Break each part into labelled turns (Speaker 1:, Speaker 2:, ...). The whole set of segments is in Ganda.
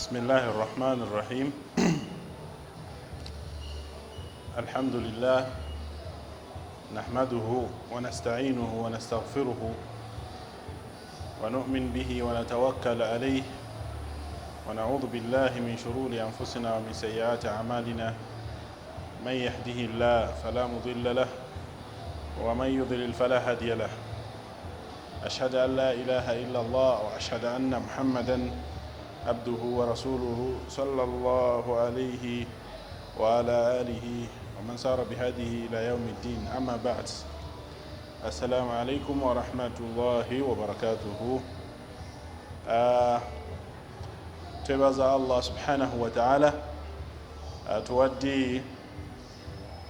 Speaker 1: بسم الله الرحمن الرحيم. الحمد لله نحمده ونستعينه ونستغفره ونؤمن به ونتوكل عليه ونعوذ بالله من شرور أنفسنا ومن سيئات أعمالنا. من يهده الله فلا مضل له ومن يضلل فلا هادي له. أشهد أن لا إله إلا الله وأشهد أن محمدا عبده ورسوله صلى الله عليه وعلى آله ومن سار بهذه إلى يوم الدين. أما بعد، السلام عليكم ورحمة الله وبركاته. twebaza Allah subhanahu wa ta'ala atuwadde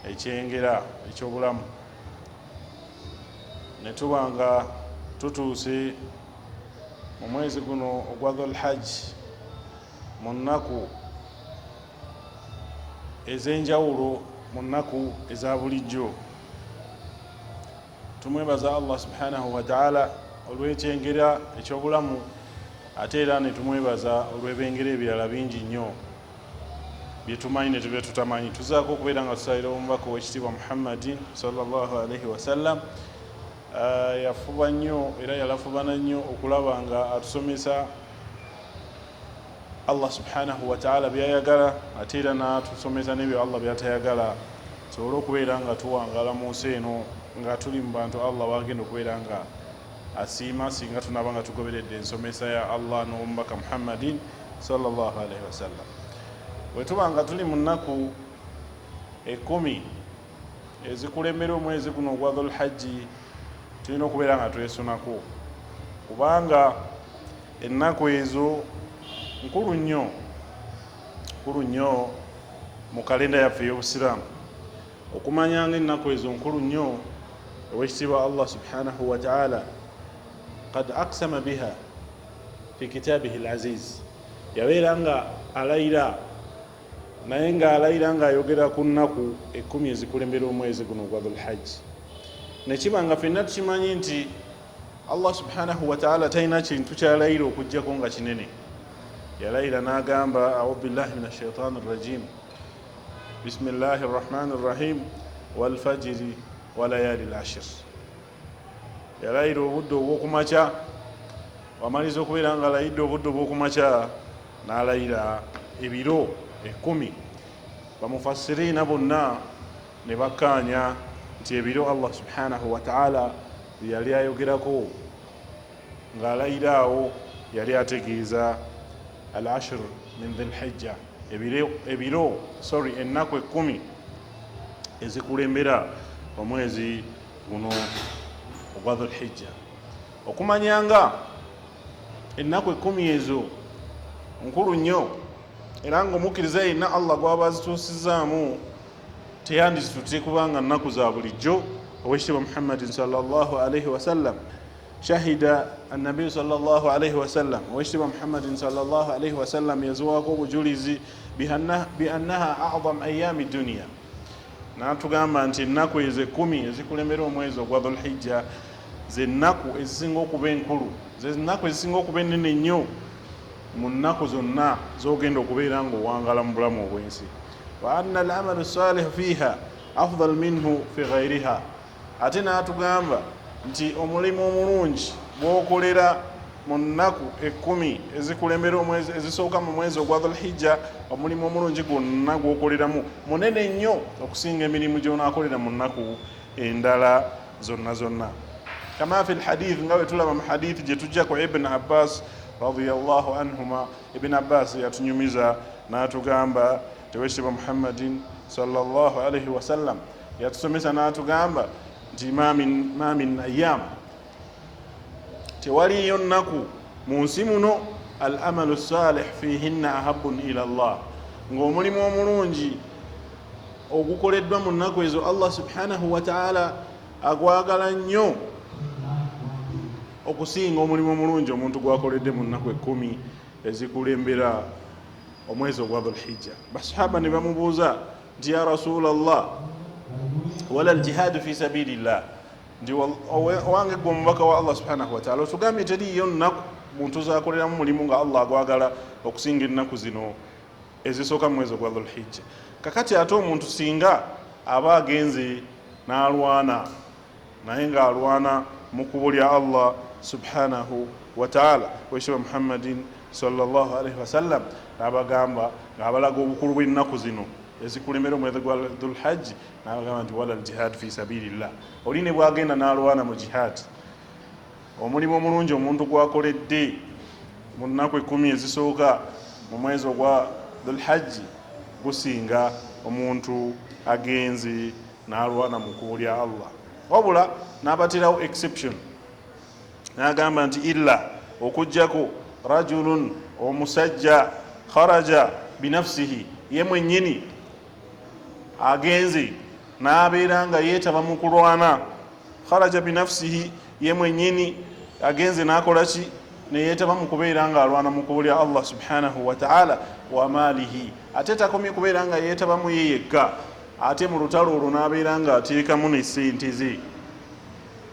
Speaker 1: ekyengera ekyobulamu ne tuba nga tutuuse mu mwezi guno ogwa Dhul Hajj mu nnaku ez'enjawulo, mu nnaku eza bulijjo. Tumwebaza Allah subhanahu wa ta'ala olw'ekyengera ekyobulamu, ate era ne tumwebaza olw'ebengera ebirala bingi nnyo bye tumanyi ne tubye tutamanyi. Tuzaako okubeera nga tusalira omubaka w'ekitiibwa Muhammadin sallallahu alaihi wasallam. Yafuba nnyo era yalafubana nnyo okulaba nga atusomesa Allah subhanahu wa ta'ala byayagala, ate era n'atusomesa n'ebyo Allah byatayagala, tusobole okubeera nga tuwangala mu nsi eno nga tuli mu bantu Allah bagenda okubeera nga asiima singa tunaba nga tugoberedde ensomesa ya Allah n'omubaka Muhammadin sallallahu alaihi wasallam. Bwe tuba nga tuli mu nnaku 10 ezikulembera omwezi guno ogwa Dhul Hajji, tulina okubeera nga twesunako, kubanga ennaku ezo nkulu nnyo mu kalenda yaffe ey'Obusiraamu. Okumanya nga ennaku ezo nkulu nnyo, owekitiibwa Allah subhanahu wa ta'ala qad aqsama biha fi kitabihi al-aziz, yabeera nga alayira, naye nga alayira nga ayogera ku nnaku 10 ezikulembera omwezi guno ogwa Dhul Hajj. Nekiba nga ffenna tukimanyi nti Allah subhanahu wa ta'ala talina kintu kyalayira okuggyako nga kinene. Yalayira n'agamba a'udhu billahi minash shaitani rrajim, bismillahi rrahmani rrahim, wal fajri wa layali al-ashr. Yalayira obudde obw'okumakya, wamaliza okubeera nga alayidde obudde obw'okumakya, n'alayira ebiro 10. Bamufassiriina bonna ne bakkaanya nti ebiro Allah subhanahu wa ta'ala yali ayogerako ng'alayira awo yali ategeeza al-ashr min Dhul Hijja, ennaku 10 ezikulembera omwezi guno ogwa Dhul Hijja. Okumanyanga ennaku 10 ezo nkulu nnyo, era ng'omukkiriza yenna Allah gw'aba azituusizaamu teyandizitute kubanga nnaku za bulijjo. Owekitiibwa Muhammadin sallallahu alaihi wasallam shahida annabiyu sallallahu alaihi wasallam, owekitiibwa Muhammadin sallallahu alaihi wasallam yazuwaako obujulizi biannaha a'zam ayami dunya, n'atugamba nti ennaku ezo 10 ezikulembera omwezi ogwa Dhul Hijja ze nnaku ezisinga okuba enkulu, ze nnaku ezisinga okuba ennene nnyo mu nnaku zonna z'ogenda okubeera ng'owangala mu bulamu obw'ensi. Wa anna al-amalu salihu fiha afdal minhu fi ghayriha, ate n'atugamba nti omulimu omulungi gw'okolera mu nnaku 10 ezikulembera omwezi ezisooka mu mwezi ogwa Dhul Hijja, omulimu omulungi gwonna gw'okoleramu munene nnyo okusinga emirimu gy'onaakolera mu nnaku endala zonna. Kama fi al-hadith, nga bwe tulaba mu hadith gye tujja ku Ibn Abbas radiyallahu anhuma. Ibn Abbas yatunyumiza n'atugamba, tewekitiibwa Muhammadin sallallahu alaihi wasallam yatusomesa n'atugamba nti ma min ayyam, tewaliyo nnaku mu nsi muno al-amalu salih fihinna ahabbun ila Allah, ng'omulimu omulungi ogukoleddwa mu nnaku ezo Allah subhanahu wa ta'ala agwagala nnyo okusinga omulimu omulungi omuntu gwakoledde mu nnaku 10 ezikulembera omwezi ogwa Dhul Hijja. Basahaba ne bamubuuza nti ya Rasulallah, wala al-jihadu fi sabilillah, ndi owange gwe omubaka wa Allah subhanahu wa ta'ala otugambye teriyo nnaku muntu zakoleramu mulimu nga Allah agwagala okusinga ennaku zino ezisooka mu mwezi gwa Dhulhijja. Kakati ate omuntu singa aba agenze n'alwana naye ng'alwana mu kkubo lya Allah subhanahu wa ta'ala, wekitiibwa Muhammadin sallallahu alaihi wasallam n'abagamba ng'abalaga obukulu bw'ennaku zino ezikulembera omwezi gwa Dhulhajji, n'abagamba nti wala al-jihad fi sabilillah, oli ne bwagenda n'alwana mu jihad, omulimu omulungi omuntu gwakoledde mu nnaku 10 ezisooka mu mwezi ogwa Dhulhajji gusinga omuntu agenze n'alwana mu kkubo lya Allah. Wabula n'abatirawo exception, n'agamba nti illa okujjako rajulun omusajja kharaja binafsihi, ye mwennyini agenze n'abeera nga yeetaba mu kulwana. Kharaja binafsihi, ye mwennyini agenze n'akola ki, ne yeetaba mu kubeera nga alwana mu kkubo lya Allah subhanahu wa ta'ala. Wa maalihi, ate takomye kubeera nga yeetabamu ye yekka, ate mu lutalo olwo n'abeera nga ateekamu ne ssente ze.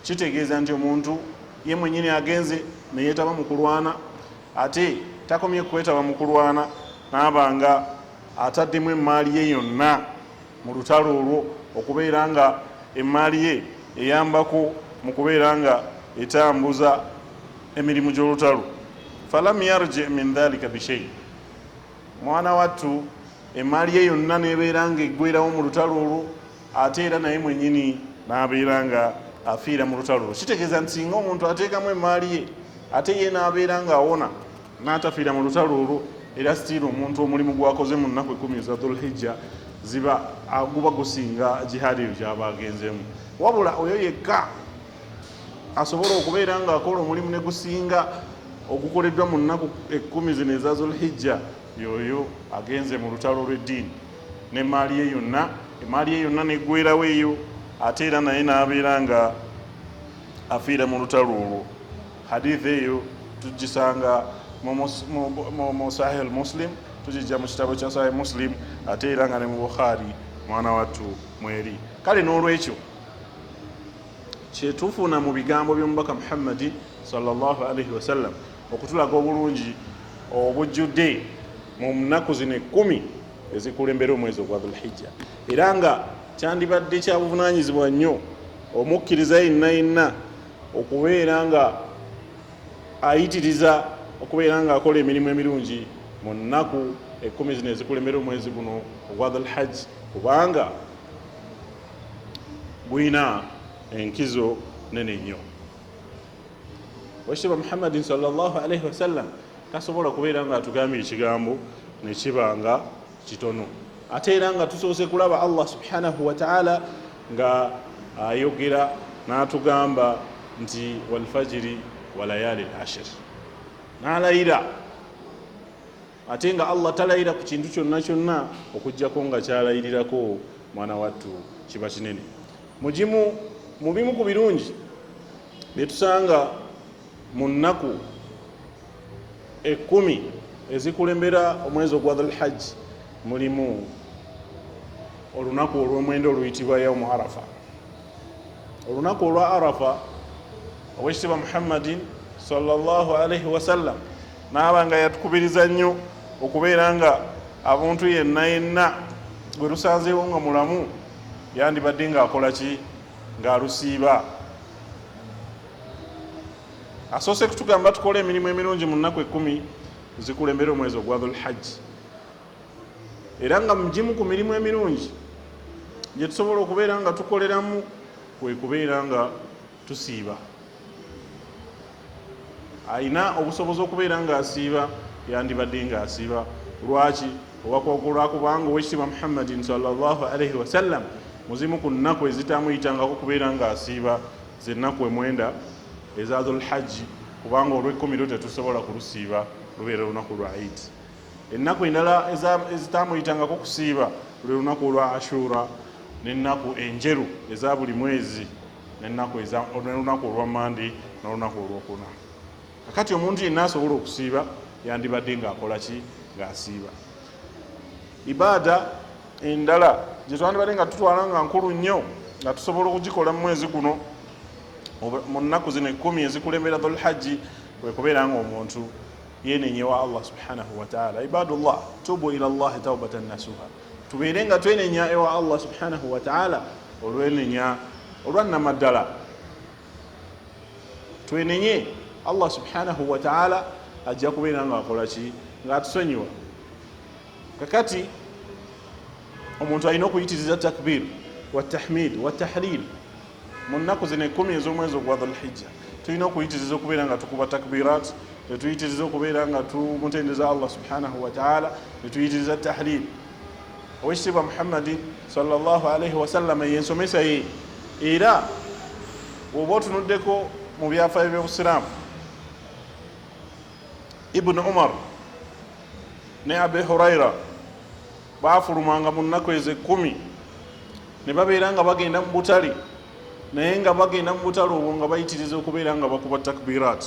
Speaker 1: Kitegeeza nti omuntu ye mwennyini agenze ne yeetaba mu kulwana, ate takomye kwetaba mu kulwana, n'abanga ataddemu emmaali ye yonna mu lutalo olwo, okubeera nga emmaali ye eyambako mu kubeera nga etambuza emirimu gy'olutalo. Falam yarji min dhalika bishay, mwana wattu emmaali ye yonna nebeera nga eggwerawo mu lutalo olwo, ate era naye mwennyini n'abeera nga afiira mu lutalo olwo. Kitegeeza nti singa omuntu ateekamu emmaali ye ate ye n'abeera nga awona n'atafiira mu lutalo olwo, era sitiira omuntu omulimu gwakoze mu nnaku 10 eza Dhulhijja guba gusinga jihaadi eyo gy'aba agenzemu. Wabula oyo yekka asobola okubeera nga akola omulimu ne gusinga ogukoleddwa mu nnaku 10 zino eza Dhulhijja, yoyo agenze mu lutalo lw'eddiini n'emmaali ye yonna neggwerawo eyo, ate era naye n'abeera nga afiira mu lutalo olwo. Hadithi eyo tugisanga mu Sahih Muslim, tugijja mu kitabo kya Sahih Muslim, ate era nga ne mu Bukhari mwana wattu mweri. Kale n'olwekyo kyetufuna mu bigambo by'omubaka Muhammadi sallallahu alaihi wasallam okutulaga obulungi obujjudde mu nnaku zino 10 ezikulembera omwezi ogwa Dhulhijja, era nga kyandibadde kya buvunaanyizibwa nnyo omukkiriza yenna okubeera nga ayitiriza okubeera nga akola emirimu emirungi mu nnaku 10 zino ezikulembera omwezi guno ogwa Dhulhajji, kubanga gwina enkizo nene nnyo. Wekitiibwa Muhammadin sallallahu alaihi wasallam tasobola kubeera nga atugambye ekigambo ne kiba nga kitono, ate era nga tusoose kulaba Allah subhanahu wa ta'ala nga ayogera n'atugamba nti walfajiri wa layali al-ashr, n'alayira, ate nga Allah talayira ku kintu kyonna kyonna okujjako nga kyalayirirako mwana wattu kiba kinene. Mu bimu ku birungi bye tusanga mu nnaku 10 ezikulembera omwezi ogwa Dhulhajji mulimu olunaku olw'omwenda oluyitibwa yawmu Arafa. Olunaku olwa Arafa owekitiibwa Muhammadin sallallahu alaihi wasallam n'aba nga yatukubiriza nnyo okubeera nga abantu yenna gwe lusanzeewo nga mulamu yandibadde ng'akola ki, ng'alusiiba. Asoose kutugamba tukole emirimu emirungi mu nnaku 10 ezikulembera omwezi ogwa Dhulhajji, era nga mugimu ku mirimu emirungi gye tusobola okubeera nga tukoleramu kwe kubeera nga tusiiba. Ayina obusobozi okubeera nga asiiba yandibadde nga asiiba. Lwaki? Olwakubanga owekitiibwa Muhammadin sallallahu alaihi wasallam muzimu ku nnaku ezitamuyitangako kubeera nga asiiba ze nnaku 9 eza Dhulhajji, kubanga olw'10 tetusobola kulusiiba, lubeera olunaku lwa Eid. Ennaku endala ezitamuyitangako kusiiba lwe lunaku olwa Ashura, n'ennaku enjeru eza buli mwezi, n'olunaku olwa Mandi n'olunaku olwokuna. Kakati omuntu yenna asobola okusiiba yandibadde ng'akola ki, ng'asiiba. Ibaada endala gye twandibadde nga tutwala nga nkulu nnyo nga tusobola okugikola mu mwezi guno mu nnaku zino 10 ezikulembera Dhulhajji bwe kubeera nga omuntu yenenyewa Allah subhanahu wa ta'ala. Ibadullah, tubu ila Allah tawbatan nasuha, tubeere nga twenenya ewa Allah subhanahu wa ta'ala olwenenya olwannamaddala, twenenye Allah subhanahu wa ta'ala ajja kubeera nga akola ki, nga atusonyiwa. Kakati omuntu alina okuyitiriza takbir wa tahmid wa tahlil mu nnaku zino 10 ez'omwezi ogwa Dhulhijja. Tulina okuyitiriza okubeera nga tukuba takbirat, netuyitiriza okubeera nga tumutendeza Allah subhanahu wa ta'ala, netuyitiriza tahlil. Owekitiibwa Muhammadin sallallahu alayhi wa sallam yensomesa ye, era bw'oba otunuddeko mu byafaayo by'obusiraamu, Ibn Umar ne Abi Hurayra baafulumanga mu nnaku ezo 10 ne babeera nga bagenda mu butale, naye nga bagenda mu butale obwo nga bayitiriza okubeera nga bakuba takbirat.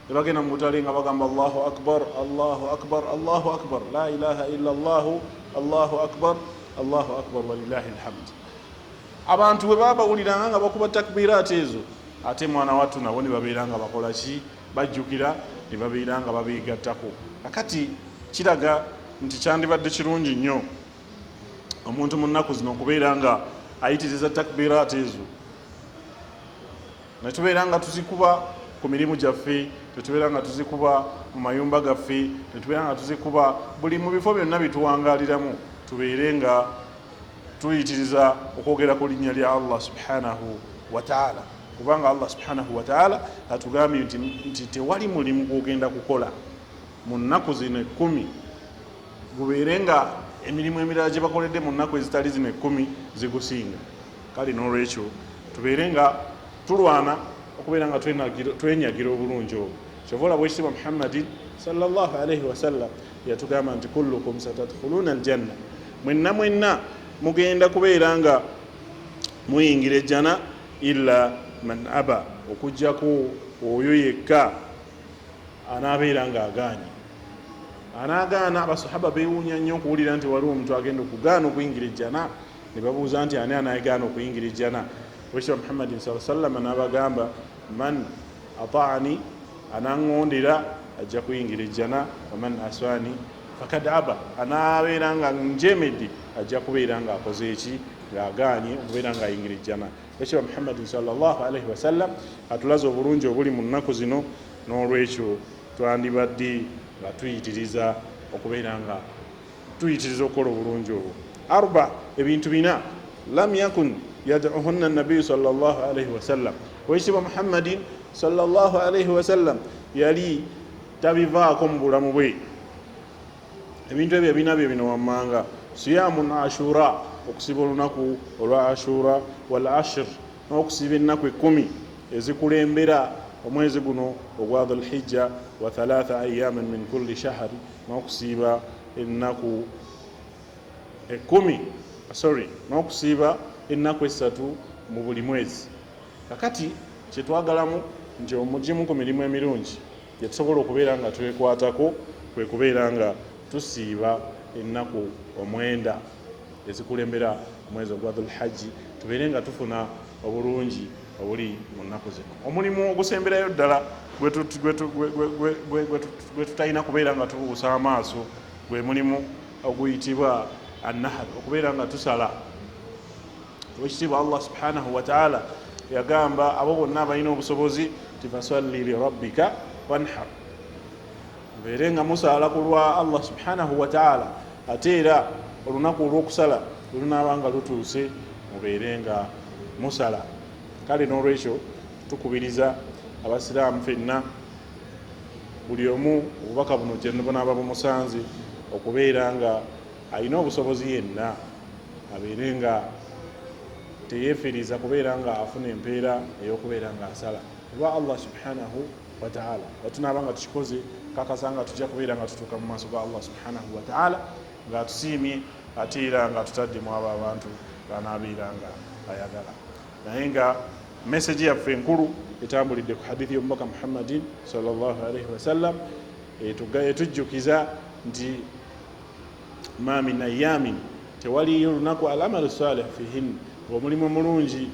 Speaker 1: Ne bagenda mu butale nga bagamba Allahu akbar, Allahu akbar, Allahu akbar, la ilaha illa Allahu, Allahu akbar, Allahu akbar walillahi alhamd. Abantu bwe baba bawuliranga nga bakuba takbirat ezo, ate mwana wattu nabo ne babeera nga bakola ki, bajjukira ne babeera nga babeegattako. Kakati kiraga nti kyandibadde kirungi nnyo omuntu mu nnaku zino okubeera nga ayitiriza takbirat ezo, ne tubeera nga tuzikuba ku mirimu gyaffe, tetubeera nga tuzikuba mu mayumba gaffe, tetubeera nga tuzikuba buli mu bifo byonna bituwangaliramu, tubeere nga tuyitiriza okwogera ku linnya lya Allah subhanahu wa ta'ala, kubanga Allah subhanahu wa ta'ala atugambye nti tewali mulimu gwogenda kukola mu nnaku zino 10 gubeere nga emirimu emirala gye bakoledde mu nnaku ezitali zino 10 zigusinga. Kale n'olwekyo tubeere nga tulwana okubeera nga twenyagira obulungi obwo. Kyova olaba Owekitiibwa Muhammadin sallallahu alayhi wa sallam yatugamba nti kullukum satadkhuluna aljanna, mwenna mugenda kubeera nga muyingira ejjana illa man aba, okujjako oyo yekka anaabeera nga agaanye. Anaagaana, abasahaba beewuunya nnyo okuwulira nti waliwo omuntu agenda okugaana okuyingira ejjana. Ne babuuza nti ani anaagaana okuyingira ejjana? Owekitiibwa Muhammadin sallallahu alayhi wa sallam n'abagamba man ataani, anaŋŋondera ajja kuyingira ejjana, waman aswani fakad aba, anaabeera nga njemedde ajja kubeera nga akoze eki, ng'agaanye okubeera nga ayingira ejjana. Owekitiibwa Muhammadin sallallahu alayhi wa sallam atulaze obulungi obuli mu nnaku zino, n'olwekyo twandibadde nga tuyitiriza okubeera nga tuyitiriza okukola obulungi obwo. Arba, ebintu 4 lam yakun yad'uhunna an-nabiy sallallahu alayhi wa sallam. Owekitiibwa Muhammadin sallallahu alayhi wa sallam yali tabivaako mu bulamu bwe. Ebintu ebyo binabyo bino wammanga: siyamun ashura, okusiba olunaku olwa ashura, wal ashr, n'okusiba ennaku 10 ezikulembera omwezi guno ogwa Dhulhijja, wa 3 ayyaman min kulli shahr, n'okusiba ennaku 10 n'okusiba ennaku 3 mu buli mwezi. Kakati kyetwagalamu nti omugimu ku mirimu emirungi gye tusobola okubeera nga twekwatako kwe kubeera nga tusiiba ennaku 9 ezikulembera omwezi ogwa Dhulhijja, tubeere nga tufuna obulungi obuli mu nnaku zino. Omulimu ogusemberayo ddala gwe tutalina kubeera nga tubuusa amaaso gwe mulimu oguyitibwa annahar, okubeera nga tusala. Owekitiibwa Allah subhanahu wa ta'ala yagamba abo bonna abalina obusobozi ti fasalli li rabbika wanhar, mubeere nga musala ku lwa Allah subhanahu wa ta'ala, ate era olunaku olw'okusala lunaaba nga lutuuse mubeere nga musala. Kale n'olwekyo tukubiriza abasiraamu ffenna, buli omu obubaka buno gye bunaaba bumusanze, okubeera nga alina obusobozi yenna abeere nga teyeefiriza kubeera nga afuna empeera ey'okubeera nga asala olwa Allah subhanahu wa ta'ala. Batunaaba nga tukikoze kakasa nga tujja kubeera nga tutuuka mu maaso ga Allah subhanahu wa ta'ala nga tusiimye, ate era nga tutaddemu abo abantu banaabeera nga ayagala. Naye nga message yaffe enkulu etambulidde ku hadithi y'omubaka Muhammadin sallallahu alayhi wa sallam etujjukiza nti ma min ayyamin, tewaliyo lunaku al-amalu salih fihin, omulimu omulungi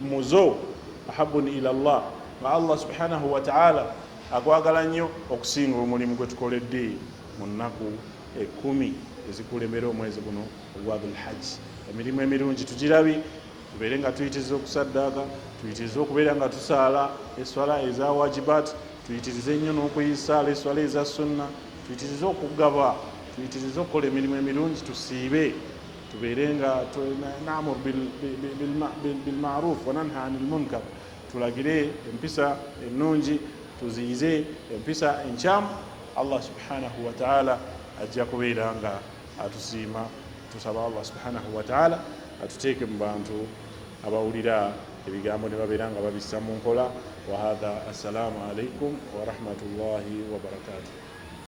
Speaker 1: muzo ahabun ila Allah, nga Allah subhanahu wa ta'ala agwagala nnyo okusinga omulimu gwe tukoledde mu nnaku 10 ezikulembera omwezi guno ogwa Dhul-Hajj. Emirimu emirungi tugirabe, tubeere nga tuyitiriza okusaddaaka, tuyitirize okubeera nga tusaala eswala eza wajibat, tuyitirize nnyo n'okuyisaala eswala eza sunna, tuyitirize okugaba, tuyitirize okukola emirimu emirungi, tusiibe, tubeere nga na'muru bilmaruf wa nanha anil munkar, tulagire empisa ennungi, tuziyize empisa enkyamu. Allah subhanahu wa ta'ala ajja kubeera nga atusiima. Tusaba Allah subhanahu wa ta'ala atuteeke mu bantu abawulira ebigambo ne babeera nga babissa mu nkola. Wa hadha, assalamu alaikum wa rahmatullahi wa barakatuh.